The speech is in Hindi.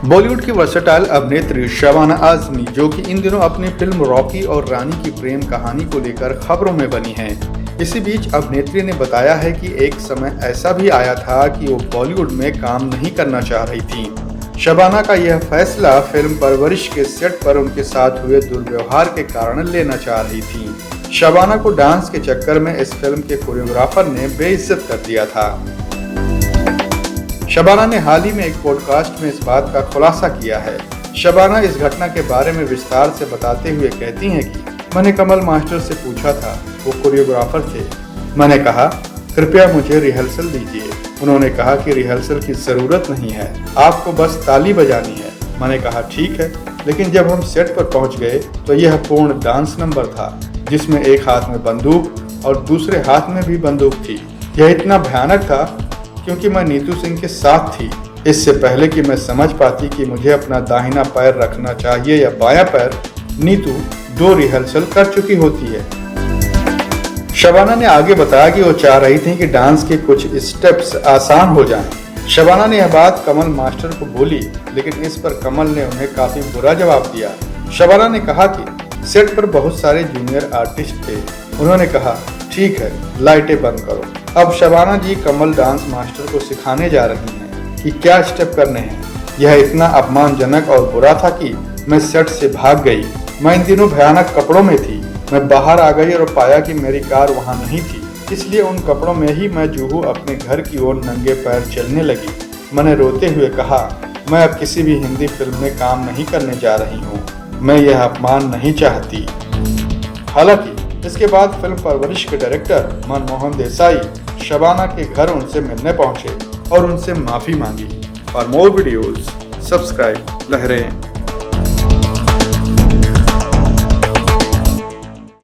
बॉलीवुड की वर्सेटाइल अभिनेत्री शबाना आजमी, जो कि इन दिनों अपनी फिल्म रॉकी और रानी की प्रेम कहानी को लेकर खबरों में बनी हैं। इसी बीच अभिनेत्री ने बताया है कि एक समय ऐसा भी आया था कि वो बॉलीवुड में काम नहीं करना चाह रही थी। शबाना का यह फैसला फिल्म परवरिश के सेट पर उनके साथ हुए दुर्व्यवहार के कारण लेना चाह रही थी। शबाना को डांस के चक्कर में इस फिल्म के कोरियोग्राफर ने बेइज्जत कर दिया था। शबाना ने हाल ही में एक पॉडकास्ट में इस बात का खुलासा किया है। शबाना इस घटना के बारे में विस्तार से बताते हुए कहती हैं कि मैंने कमल मास्टर से पूछा था, वो कोरियोग्राफर थे। मैंने कहा कृपया मुझे रिहर्सल दीजिए। उन्होंने कहा कि रिहर्सल की ज़रूरत नहीं है, आपको बस ताली बजानी है। मैंने कहा ठीक है, लेकिन जब हम सेट पर पहुंच गए तो यह पूर्ण डांस नंबर था, जिसमें एक हाथ में बंदूक और दूसरे हाथ में भी बंदूक थी। यह इतना भयानक था क्योंकि मैं नीतू सिंह के साथ थी। इससे पहले कि मैं समझ पाती कि मुझे अपना दाहिना पैर रखना चाहिए या बायां पैर, नीतू 2 रिहर्सल कर चुकी होती है। शबाना ने आगे बताया कि वो चाह रही थी कि डांस के कुछ स्टेप्स आसान हो जाएं। शबाना ने यह बात कमल मास्टर को बोली, लेकिन इस पर कमल ने उन्हें काफी बुरा जवाब दिया। शबाना ने कहा कि सेट पर बहुत सारे जूनियर आर्टिस्ट थे। उन्होंने कहा ठीक है, लाइटें बंद करो। अब शबाना जी कमल डांस मास्टर को सिखाने जा रही हैं कि क्या स्टेप करने हैं। यह इतना अपमानजनक और बुरा था कि मैं सेट से भाग गई। मैं इन दिनों भयानक कपड़ों में थी। मैं बाहर आ गई और पाया कि मेरी कार वहां नहीं थी, इसलिए उन कपड़ों में ही मैं जूहू अपने घर की ओर नंगे पैर चलने लगी। मैंने रोते हुए कहा मैं अब किसी भी हिंदी फिल्म में काम नहीं करने जा रही हूँ। मैं यह अपमान नहीं चाहती। हालांकि इसके बाद फिल्म परवरिश के डायरेक्टर मनमोहन देसाई शबाना के घर उनसे मिलने पहुंचे और उनसे माफी मांगी। फॉर मोर वीडियोज सब्सक्राइब लहरें।